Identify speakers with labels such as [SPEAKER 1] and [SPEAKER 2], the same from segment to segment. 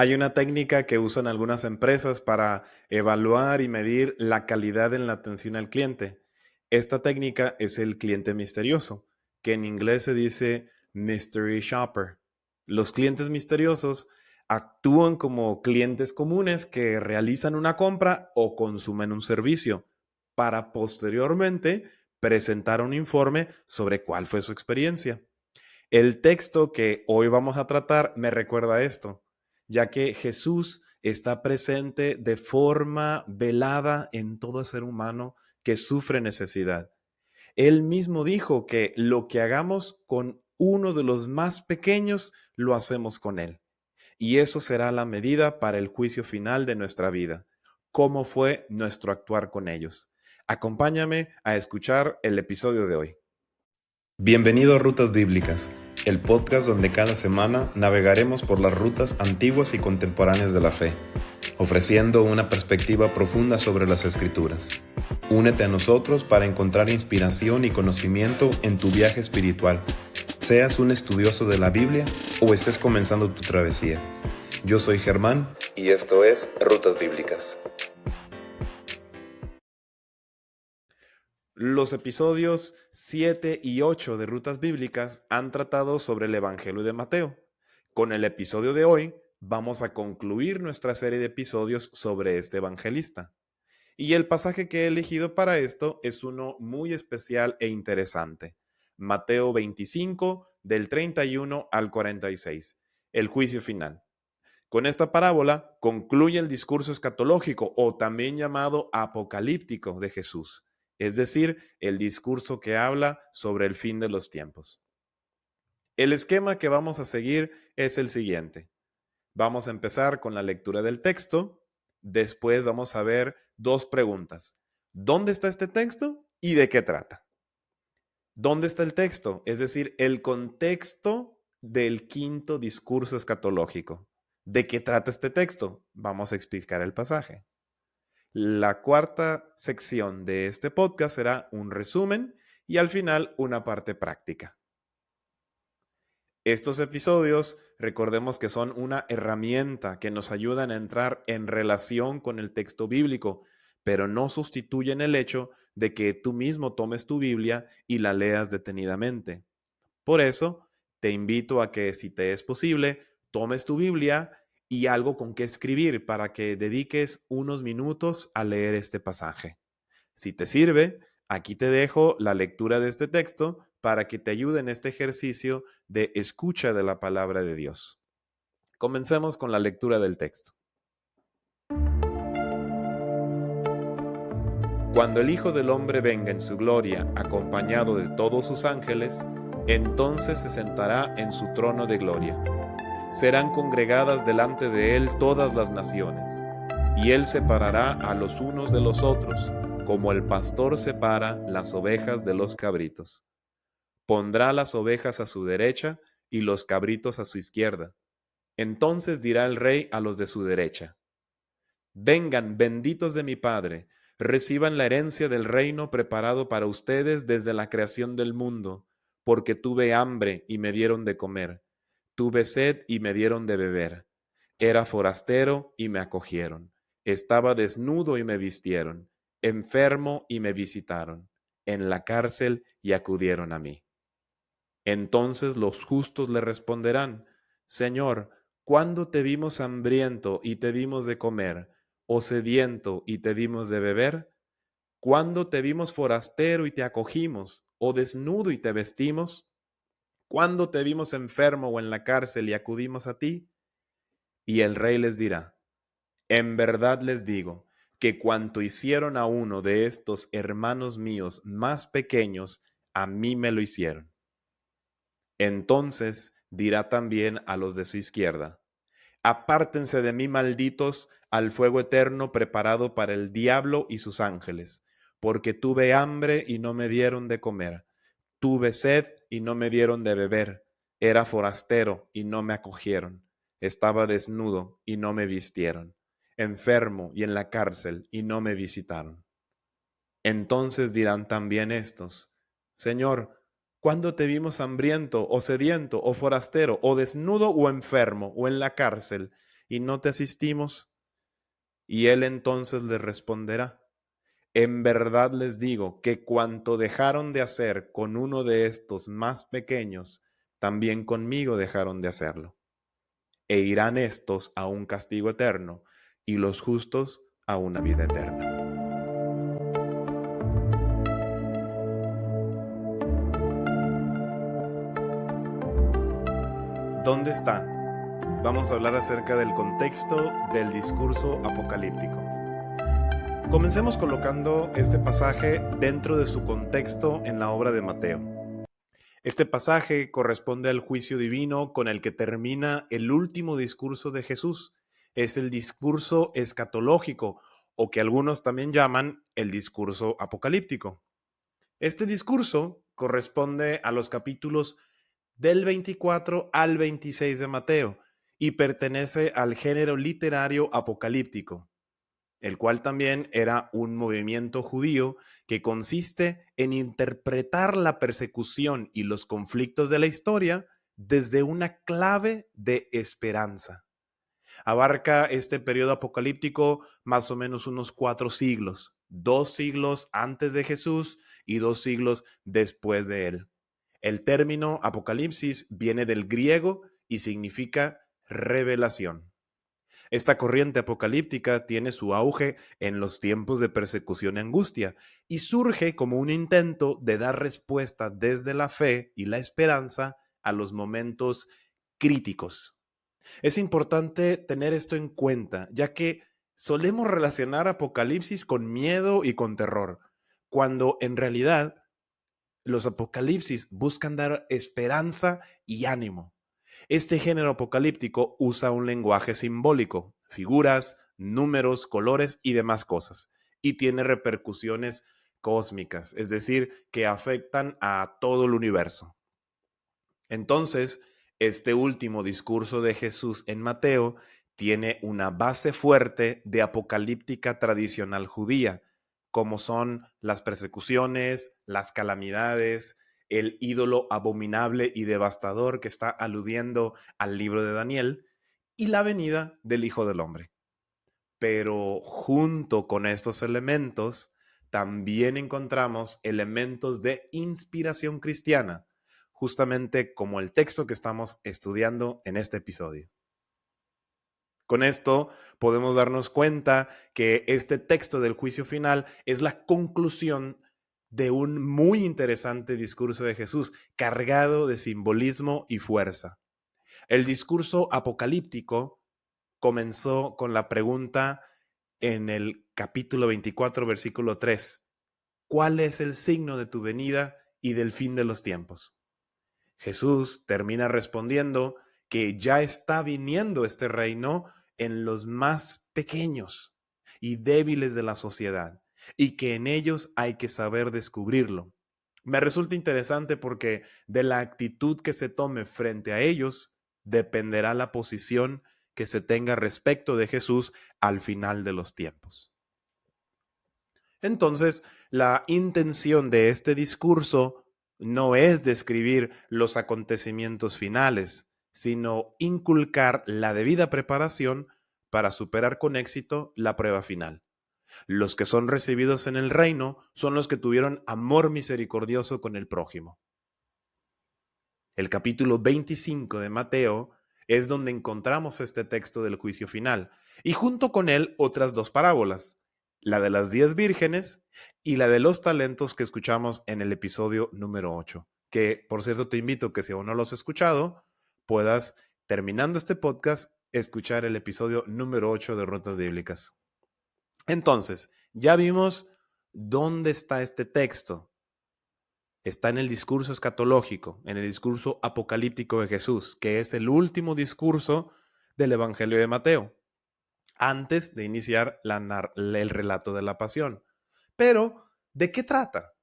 [SPEAKER 1] Hay una técnica que usan algunas empresas para evaluar y medir la calidad en la atención al cliente. Esta técnica es el cliente misterioso, que en inglés se dice mystery shopper. Los clientes misteriosos actúan como clientes comunes que realizan una compra o consumen un servicio para posteriormente presentar un informe sobre cuál fue su experiencia. El texto que hoy vamos a tratar me recuerda esto, ya que Jesús está presente de forma velada en todo ser humano que sufre necesidad. Él mismo dijo que lo que hagamos con uno de los más pequeños, lo hacemos con él. Y eso será la medida para el juicio final de nuestra vida. ¿Cómo fue nuestro actuar con ellos? Acompáñame a escuchar el episodio de hoy. Bienvenido a Rutas Bíblicas, el podcast donde cada semana navegaremos por las rutas antiguas y contemporáneas de la fe, ofreciendo una perspectiva profunda sobre las Escrituras. Únete a nosotros para encontrar inspiración y conocimiento en tu viaje espiritual, seas un estudioso de la Biblia o estés comenzando tu travesía. Yo soy Germán y esto es Rutas Bíblicas. Los episodios 7 y 8 de Rutas Bíblicas han tratado sobre el Evangelio de Mateo. Con el episodio de hoy vamos a concluir nuestra serie de episodios sobre este evangelista. Y el pasaje que he elegido para esto es uno muy especial e interesante. Mateo 25, del 31 al 46, el juicio final. Con esta parábola concluye el discurso escatológico o también llamado apocalíptico de Jesús, es decir, el discurso que habla sobre el fin de los tiempos. El esquema que vamos a seguir es el siguiente. Vamos a empezar con la lectura del texto, después vamos a ver dos preguntas. ¿Dónde está este texto y de qué trata? ¿Dónde está el texto? Es decir, el contexto del quinto discurso escatológico. ¿De qué trata este texto? Vamos a explicar el pasaje. La cuarta sección de este podcast será un resumen y al final una parte práctica. Estos episodios, recordemos que son una herramienta que nos ayudan a entrar en relación con el texto bíblico, pero no sustituyen el hecho de que tú mismo tomes tu Biblia y la leas detenidamente. Por eso, te invito a que, si te es posible, tomes tu Biblia y algo con qué escribir para que dediques unos minutos a leer este pasaje. Si te sirve, aquí te dejo la lectura de este texto para que te ayude en este ejercicio de escucha de la palabra de Dios. Comencemos con la lectura del texto. Cuando el Hijo del Hombre venga en su gloria, acompañado de todos sus ángeles, entonces se sentará en su trono de gloria. Serán congregadas delante de él todas las naciones, y él separará a los unos de los otros, como el pastor separa las ovejas de los cabritos. Pondrá las ovejas a su derecha y los cabritos a su izquierda. Entonces dirá el rey a los de su derecha: Vengan, benditos de mi Padre, reciban la herencia del reino preparado para ustedes desde la creación del mundo, porque tuve hambre y me dieron de comer, tuve sed y me dieron de beber, era forastero y me acogieron, estaba desnudo y me vistieron, enfermo y me visitaron, en la cárcel y acudieron a mí. Entonces los justos le responderán: Señor, ¿cuándo te vimos hambriento y te dimos de comer, o sediento y te dimos de beber? ¿Cuándo te vimos forastero y te acogimos, o desnudo y te vestimos? ¿Cuándo te vimos enfermo o en la cárcel y acudimos a ti? Y el rey les dirá: En verdad les digo que cuanto hicieron a uno de estos hermanos míos más pequeños, a mí me lo hicieron. Entonces dirá también a los de su izquierda: Apártense de mí, malditos, al fuego eterno preparado para el diablo y sus ángeles, porque tuve hambre y no me dieron de comer, tuve sed y no me dieron de beber, era forastero y no me acogieron, estaba desnudo y no me vistieron, enfermo y en la cárcel y no me visitaron. Entonces dirán también estos: Señor, ¿cuándo te vimos hambriento o sediento o forastero o desnudo o enfermo o en la cárcel y no te asistimos? Y él entonces les responderá: en verdad les digo que cuanto dejaron de hacer con uno de estos más pequeños, también conmigo dejaron de hacerlo. E irán estos a un castigo eterno y los justos a una vida eterna. ¿Dónde está? Vamos a hablar acerca del contexto del discurso apocalíptico. Comencemos colocando este pasaje dentro de su contexto en la obra de Mateo. Este pasaje corresponde al juicio divino con el que termina el último discurso de Jesús. Es el discurso escatológico, o que algunos también llaman el discurso apocalíptico. Este discurso corresponde a los capítulos del 24 al 26 de Mateo y pertenece al género literario apocalíptico, el cual también era un movimiento judío que consiste en interpretar la persecución y los conflictos de la historia desde una clave de esperanza. Abarca este periodo apocalíptico más o menos unos 4 siglos, 2 siglos antes de Jesús y 2 siglos después de él. El término apocalipsis viene del griego y significa revelación. Esta corriente apocalíptica tiene su auge en los tiempos de persecución y angustia y surge como un intento de dar respuesta desde la fe y la esperanza a los momentos críticos. Es importante tener esto en cuenta, ya que solemos relacionar Apocalipsis con miedo y con terror, cuando en realidad los Apocalipsis buscan dar esperanza y ánimo. Este género apocalíptico usa un lenguaje simbólico, figuras, números, colores y demás cosas, y tiene repercusiones cósmicas, es decir, que afectan a todo el universo. Entonces, este último discurso de Jesús en Mateo tiene una base fuerte de apocalíptica tradicional judía, como son las persecuciones, las calamidades, el ídolo abominable y devastador que está aludiendo al libro de Daniel, y la venida del Hijo del Hombre. Pero junto con estos elementos, también encontramos elementos de inspiración cristiana, justamente como el texto que estamos estudiando en este episodio. Con esto podemos darnos cuenta que este texto del juicio final es la conclusión de un muy interesante discurso de Jesús, cargado de simbolismo y fuerza. El discurso apocalíptico comenzó con la pregunta en el capítulo 24, versículo 3. ¿Cuál es el signo de tu venida y del fin de los tiempos? Jesús termina respondiendo que ya está viniendo este reino en los más pequeños y débiles de la sociedad y que en ellos hay que saber descubrirlo. Me resulta interesante porque de la actitud que se tome frente a ellos dependerá la posición que se tenga respecto de Jesús al final de los tiempos. Entonces, la intención de este discurso no es describir los acontecimientos finales, sino inculcar la debida preparación para superar con éxito la prueba final. Los que son recibidos en el reino son los que tuvieron amor misericordioso con el prójimo. El capítulo 25 de Mateo es donde encontramos este texto del juicio final y junto con él otras 2 parábolas, la de las 10 vírgenes y la de los talentos que escuchamos en el episodio número 8, que por cierto te invito que si aún no lo has escuchado, puedas, terminando este podcast, escuchar el episodio número 8 de Rutas Bíblicas. Entonces, ya vimos dónde está este texto. Está en el discurso escatológico, en el discurso apocalíptico de Jesús, que es el último discurso del Evangelio de Mateo, antes de iniciar el relato de la pasión. Pero, ¿de qué trata?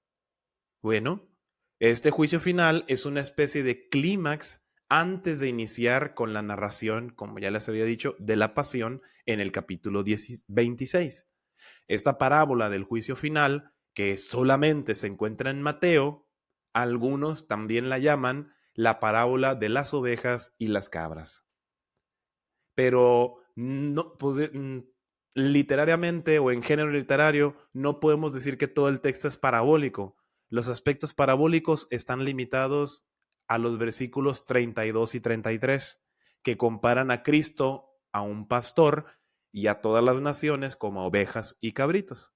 [SPEAKER 1] Bueno, este juicio final es una especie de clímax antes de iniciar con la narración, como ya les había dicho, de la pasión en el capítulo 26. Esta parábola del juicio final, que solamente se encuentra en Mateo, algunos también la llaman la parábola de las ovejas y las cabras. Pero no literariamente o en género literario no podemos decir que todo el texto es parabólico. Los aspectos parabólicos están limitados a los versículos 32 y 33, que comparan a Cristo, a un pastor y a todas las naciones como ovejas y cabritos.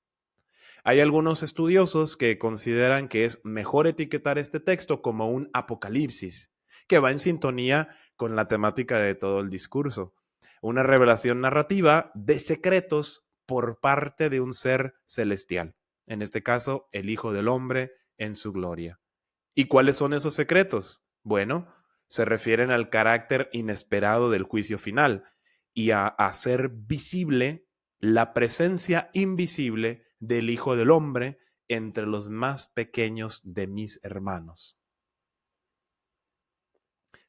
[SPEAKER 1] Hay algunos estudiosos que consideran que es mejor etiquetar este texto como un apocalipsis, que va en sintonía con la temática de todo el discurso. Una revelación narrativa de secretos por parte de un ser celestial, en este caso el Hijo del Hombre en su gloria. ¿Y cuáles son esos secretos? Bueno, se refieren al carácter inesperado del juicio final y a hacer visible la presencia invisible del Hijo del Hombre entre los más pequeños de mis hermanos.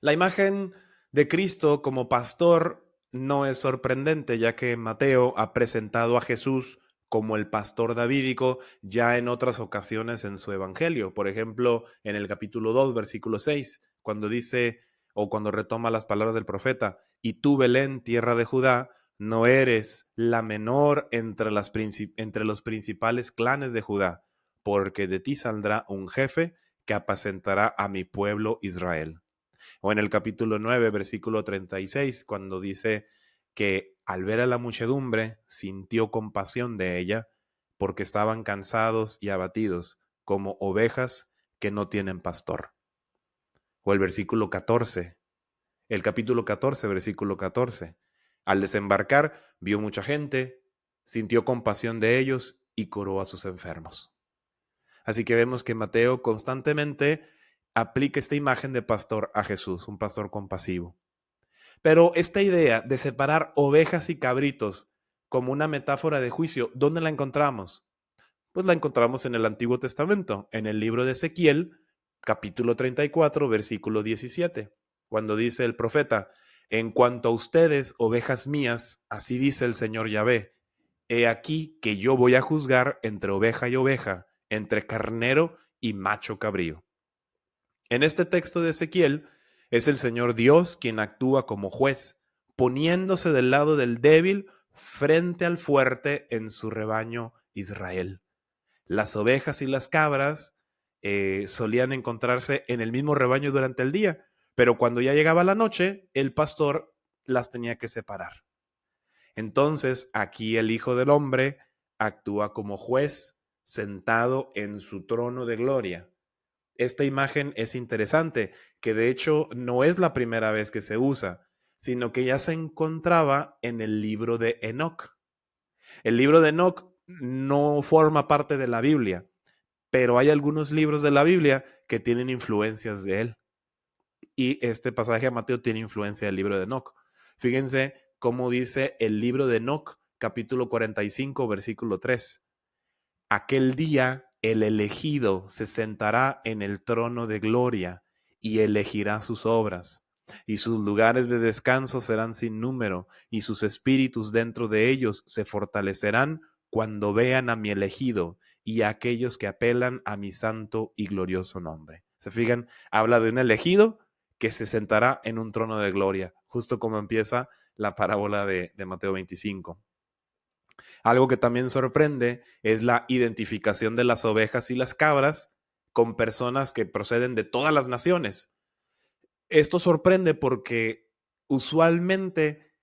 [SPEAKER 1] La imagen de Cristo como pastor no es sorprendente, ya que Mateo ha presentado a Jesús como el pastor davídico ya en otras ocasiones en su evangelio. Por ejemplo, en el capítulo 2, versículo 6, cuando dice o cuando retoma las palabras del profeta, y tú, Belén, tierra de Judá, no eres la menor entre los principales clanes de Judá, porque de ti saldrá un jefe que apacentará a mi pueblo Israel. O en el capítulo 9, versículo 36, cuando dice que al ver a la muchedumbre sintió compasión de ella porque estaban cansados y abatidos como ovejas que no tienen pastor. O el versículo 14, el capítulo 14, versículo 14. Al desembarcar vio mucha gente, sintió compasión de ellos y curó a sus enfermos. Así que vemos que Mateo constantemente aplica esta imagen de pastor a Jesús, un pastor compasivo. Pero esta idea de separar ovejas y cabritos como una metáfora de juicio, ¿dónde la encontramos? Pues la encontramos en el Antiguo Testamento, en el libro de Ezequiel, capítulo 34, versículo 17, cuando dice el profeta, en cuanto a ustedes, ovejas mías, así dice el Señor Yahvé, he aquí que yo voy a juzgar entre oveja y oveja, entre carnero y macho cabrío. En este texto de Ezequiel es el Señor Dios quien actúa como juez, poniéndose del lado del débil frente al fuerte en su rebaño Israel. Las ovejas y las cabras solían encontrarse en el mismo rebaño durante el día, pero cuando ya llegaba la noche, el pastor las tenía que separar. Entonces, aquí el Hijo del Hombre actúa como juez sentado en su trono de gloria. Esta imagen es interesante, que de hecho no es la primera vez que se usa, sino que ya se encontraba en el libro de Enoc. El libro de Enoc no forma parte de la Biblia, pero hay algunos libros de la Biblia que tienen influencias de él. Y este pasaje de Mateo tiene influencia del libro de Enoc. Fíjense cómo dice el libro de Enoc, capítulo 45, versículo 3. Aquel día el elegido se sentará en el trono de gloria y elegirá sus obras, y sus lugares de descanso serán sin número, y sus espíritus dentro de ellos se fortalecerán cuando vean a mi elegido y a aquellos que apelan a mi santo y glorioso nombre. ¿Se fijan? Habla de un elegido que se sentará en un trono de gloria, justo como empieza la parábola de Mateo 25. Algo que también sorprende es la identificación de las ovejas y las cabras con personas que proceden de todas las naciones. Esto sorprende porque usualmente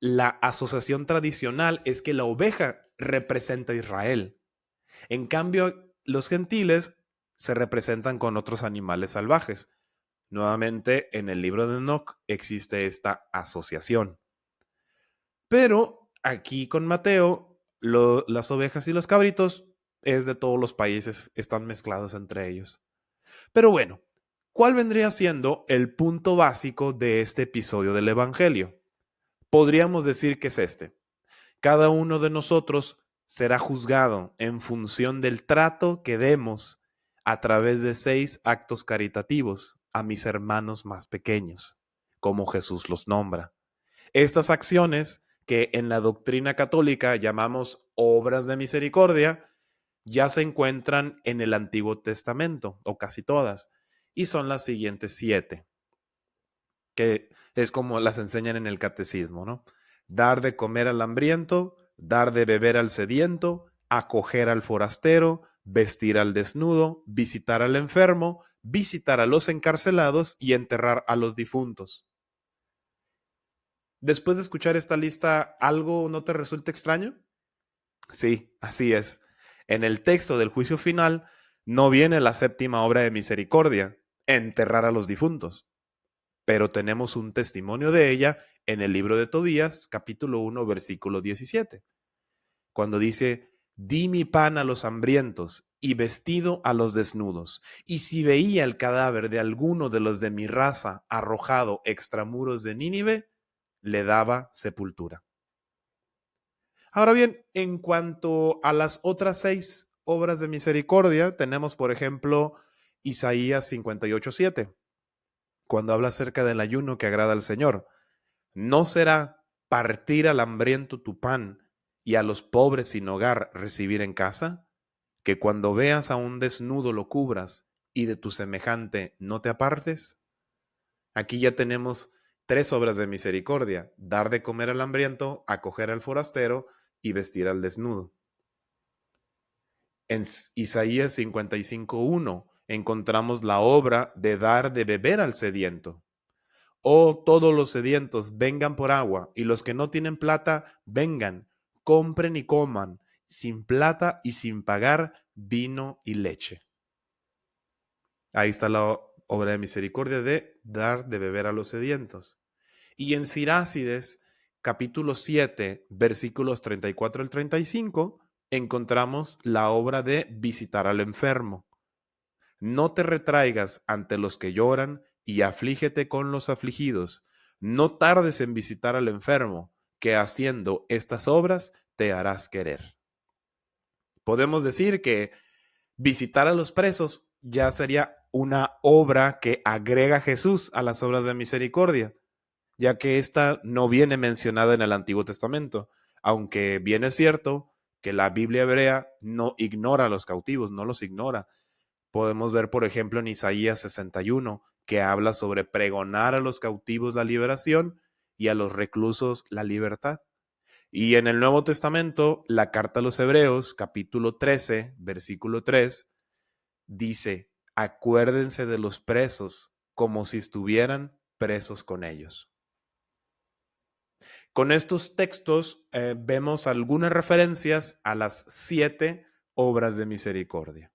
[SPEAKER 1] la asociación tradicional es que la oveja representa a Israel. En cambio, los gentiles se representan con otros animales salvajes. Nuevamente, en el libro de Enoc existe esta asociación. Pero aquí con Mateo, las ovejas y los cabritos es de todos los países, están mezclados entre ellos. Pero bueno, ¿cuál vendría siendo el punto básico de este episodio del Evangelio? Podríamos decir que es este. Cada uno de nosotros será juzgado en función del trato que demos a través de 6 actos caritativos a mis hermanos más pequeños, como Jesús los nombra. Estas acciones que en la doctrina católica llamamos obras de misericordia, ya se encuentran en el Antiguo Testamento, o casi todas, y son las siguientes 7. que es como las enseñan en el catecismo, ¿no? Dar de comer al hambriento, dar de beber al sediento, acoger al forastero, vestir al desnudo, visitar al enfermo, visitar a los encarcelados y enterrar a los difuntos. Después de escuchar esta lista, ¿algo no te resulta extraño? Sí, así es. En el texto del juicio final no viene la séptima obra de misericordia, enterrar a los difuntos, pero tenemos un testimonio de ella en el libro de Tobías, capítulo 1, versículo 17, cuando dice, di mi pan a los hambrientos y vestido a los desnudos, y si veía el cadáver de alguno de los de mi raza arrojado extramuros de Nínive, le daba sepultura. Ahora bien, en cuanto a las otras 6 obras de misericordia, tenemos, por ejemplo, Isaías 58:7, cuando habla acerca del ayuno que agrada al Señor. No será partir al hambriento tu pan y a los pobres sin hogar recibir en casa, que cuando veas a un desnudo lo cubras y de tu semejante no te apartes. Aquí ya tenemos 3 obras de misericordia: dar de comer al hambriento, acoger al forastero y vestir al desnudo. En Isaías 55:1 encontramos la obra de dar de beber al sediento. Oh, todos los sedientos, vengan por agua, y los que no tienen plata, vengan, compren y coman, sin plata y sin pagar vino y leche. Ahí está la obra de misericordia de dar de beber a los sedientos. Y en Sirácides, capítulo 7, versículos 34 al 35, encontramos la obra de visitar al enfermo. No te retraigas ante los que lloran y aflígete con los afligidos. No tardes en visitar al enfermo, que haciendo estas obras te harás querer. Podemos decir que visitar a los presos ya sería una obra que agrega Jesús a las obras de misericordia, ya que esta no viene mencionada en el Antiguo Testamento, aunque bien es cierto que la Biblia hebrea no ignora a los cautivos, no los ignora. Podemos ver, por ejemplo, en Isaías 61, que habla sobre pregonar a los cautivos la liberación y a los reclusos la libertad. Y en el Nuevo Testamento, la carta a los Hebreos, capítulo 13, versículo 3, dice, acuérdense de los presos como si estuvieran presos con ellos. Con estos textos vemos algunas referencias a las 7 obras de misericordia.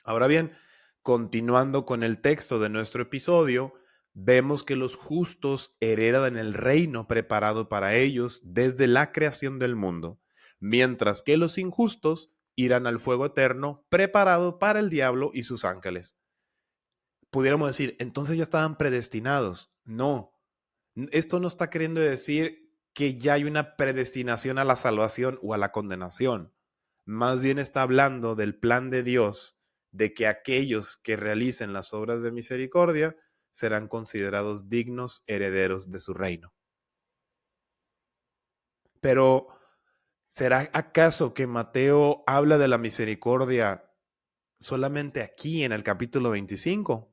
[SPEAKER 1] Ahora bien, continuando con el texto de nuestro episodio, vemos que los justos heredan el reino preparado para ellos desde la creación del mundo, mientras que los injustos irán al fuego eterno preparado para el diablo y sus ángeles. Pudiéramos decir, entonces ya estaban predestinados. No, esto no está queriendo decir que ya hay una predestinación a la salvación o a la condenación. Más bien está hablando del plan de Dios de que aquellos que realicen las obras de misericordia serán considerados dignos herederos de su reino. Pero, ¿será acaso que Mateo habla de la misericordia solamente aquí en el capítulo 25?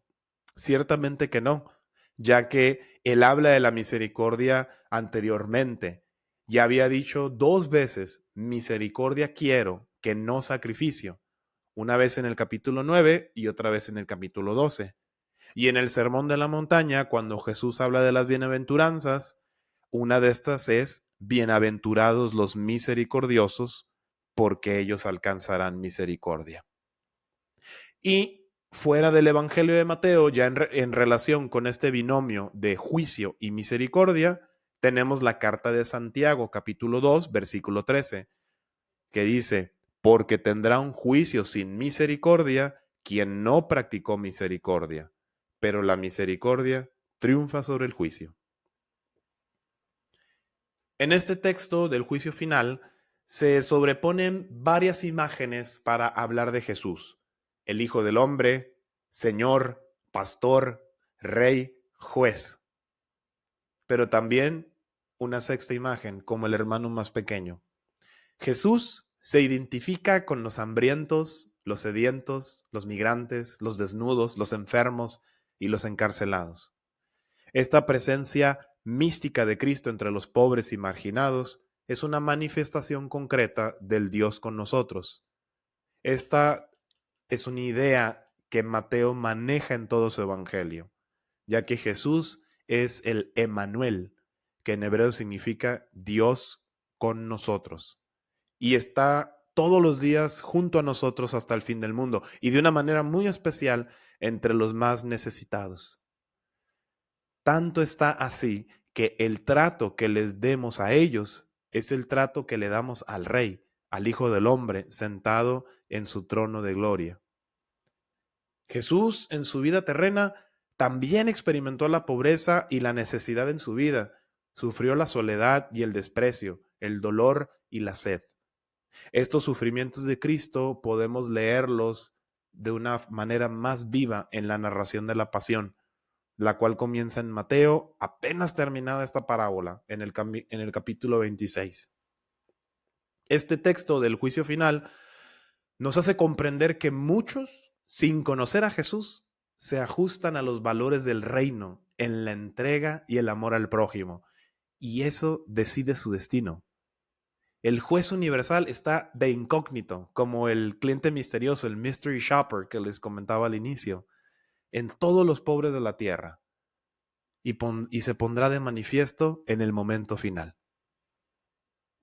[SPEAKER 1] Ciertamente que no, ya que él habla de la misericordia anteriormente. Ya había dicho 2 veces, misericordia quiero, que no sacrificio. Una vez en el capítulo 9 y otra vez en el capítulo 12. Y en el Sermón de la Montaña, cuando Jesús habla de las bienaventuranzas, una de estas es, bienaventurados los misericordiosos, porque ellos alcanzarán misericordia. Y fuera del Evangelio de Mateo, ya en relación con este binomio de juicio y misericordia, tenemos la carta de Santiago, capítulo 2, versículo 13, que dice, porque tendrá un juicio sin misericordia quien no practicó misericordia, pero la misericordia triunfa sobre el juicio. En este texto del juicio final se sobreponen varias imágenes para hablar de Jesús, el Hijo del Hombre, Señor, Pastor, Rey, Juez, pero también una sexta imagen como el hermano más pequeño. Jesús se identifica con los hambrientos, los sedientos, los migrantes, los desnudos, los enfermos y los encarcelados. Esta presencia mística de Cristo entre los pobres y marginados es una manifestación concreta del Dios con nosotros. Esta es una idea que Mateo maneja en todo su evangelio, ya que Jesús es el Emmanuel, que en hebreo significa Dios con nosotros, y está todos los días junto a nosotros hasta el fin del mundo, y de una manera muy especial entre los más necesitados. Tanto está así que el trato que les demos a ellos es el trato que le damos al Rey, al Hijo del Hombre, sentado en su trono de gloria. Jesús en su vida terrena también experimentó la pobreza y la necesidad en su vida. Sufrió la soledad y el desprecio, el dolor y la sed. Estos sufrimientos de Cristo podemos leerlos de una manera más viva en la narración de la pasión, la cual comienza en Mateo, apenas terminada esta parábola, en el capítulo 26. Este texto del juicio final nos hace comprender que muchos, sin conocer a Jesús, se ajustan a los valores del reino en la entrega y el amor al prójimo, y eso decide su destino. El juez universal está de incógnito, como el cliente misterioso, el mystery shopper que les comentaba al inicio, en todos los pobres de la tierra, y se pondrá de manifiesto en el momento final.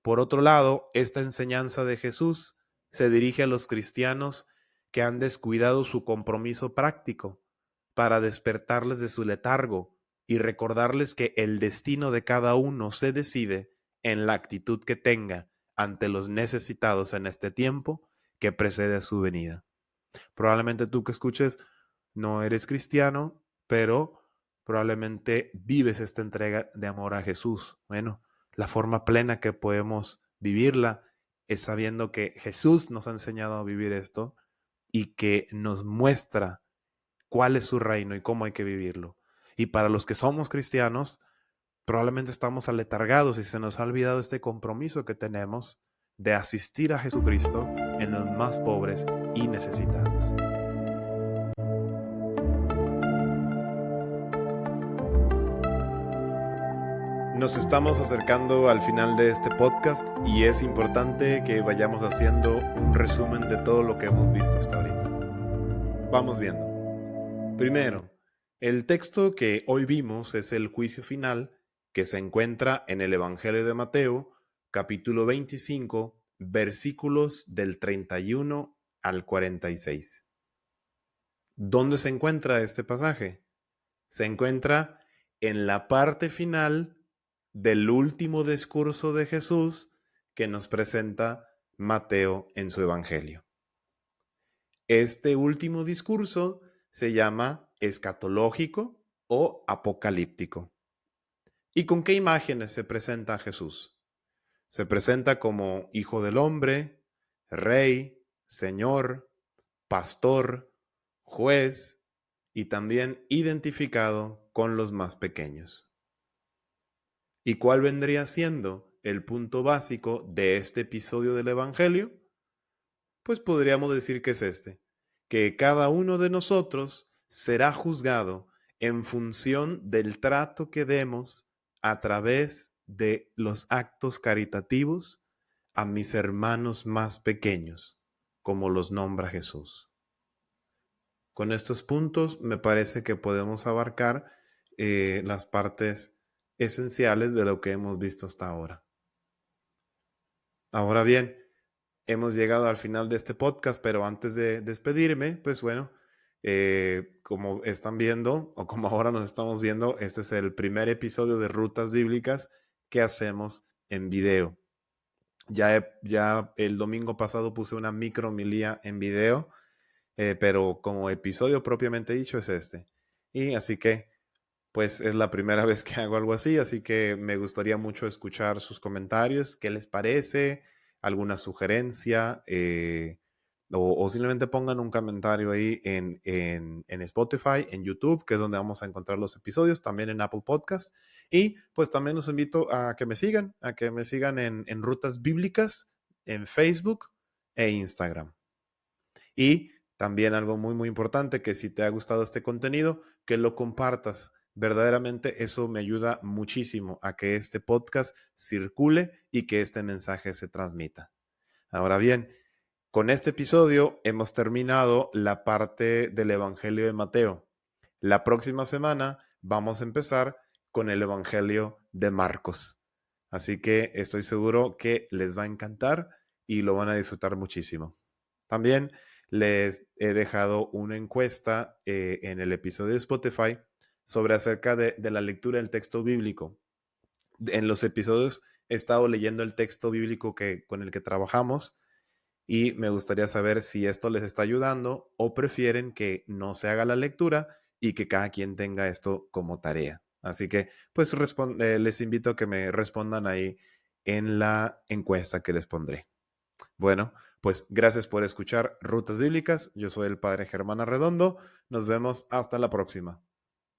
[SPEAKER 1] Por otro lado, esta enseñanza de Jesús se dirige a los cristianos que han descuidado su compromiso práctico para despertarles de su letargo y recordarles que el destino de cada uno se decide en la actitud que tenga ante los necesitados en este tiempo que precede a su venida. Probablemente tú que escuches no eres cristiano, pero probablemente vives esta entrega de amor a Jesús. Bueno, la forma plena que podemos vivirla es sabiendo que Jesús nos ha enseñado a vivir esto y que nos muestra cuál es su reino y cómo hay que vivirlo. Y para los que somos cristianos, probablemente estamos aletargados y se nos ha olvidado este compromiso que tenemos de asistir a Jesucristo en los más pobres y necesitados. Nos estamos acercando al final de este podcast y es importante que vayamos haciendo un resumen de todo lo que hemos visto hasta ahorita. Vamos viendo. Primero, el texto que hoy vimos es el juicio final que se encuentra en el Evangelio de Mateo, capítulo 25, versículos del 31 al 46. ¿Dónde se encuentra este pasaje? Se encuentra en la parte final del último discurso de Jesús que nos presenta Mateo en su Evangelio. Este último discurso se llama escatológico o apocalíptico. ¿Y con qué imágenes se presenta a Jesús? Se presenta como Hijo del Hombre, Rey, Señor, Pastor, Juez y también identificado con los más pequeños. ¿Y cuál vendría siendo el punto básico de este episodio del Evangelio? Pues podríamos decir que es que cada uno de nosotros será juzgado en función del trato que demos a través de los actos caritativos a mis hermanos más pequeños, como los nombra Jesús. Con estos puntos me parece que podemos abarcar las partes esenciales de lo que hemos visto hasta ahora. Ahora bien, hemos llegado al final de este podcast, pero antes de despedirme, pues bueno, como están viendo o como ahora nos estamos viendo, este es el primer episodio de Rutas Bíblicas que hacemos en video. Ya el domingo pasado puse una micro homilía en video, pero como episodio propiamente dicho es este. Y así que pues es la primera vez que hago algo así que me gustaría mucho escuchar sus comentarios, qué les parece, alguna sugerencia, o simplemente pongan un comentario ahí en Spotify, en YouTube, que es donde vamos a encontrar los episodios, también en Apple Podcasts. Y pues también los invito a que me sigan, en Rutas Bíblicas, en Facebook e Instagram. Y también algo muy, muy importante, que si te ha gustado este contenido, que lo compartas Verdaderamente eso me ayuda muchísimo a que este podcast circule y que este mensaje se transmita. Ahora bien, con este episodio hemos terminado la parte del Evangelio de Mateo. La próxima semana vamos a empezar con el Evangelio de Marcos. Así que estoy seguro que les va a encantar y lo van a disfrutar muchísimo. También les he dejado una encuesta en el episodio de Spotify sobre acerca de la lectura del texto bíblico. En los episodios he estado leyendo el texto bíblico con el que trabajamos y me gustaría saber si esto les está ayudando o prefieren que no se haga la lectura y que cada quien tenga esto como tarea. Así que pues les invito a que me respondan ahí en la encuesta que les pondré. Bueno, pues gracias por escuchar Rutas Bíblicas. Yo soy el Padre Germán Arredondo. Nos vemos hasta la próxima.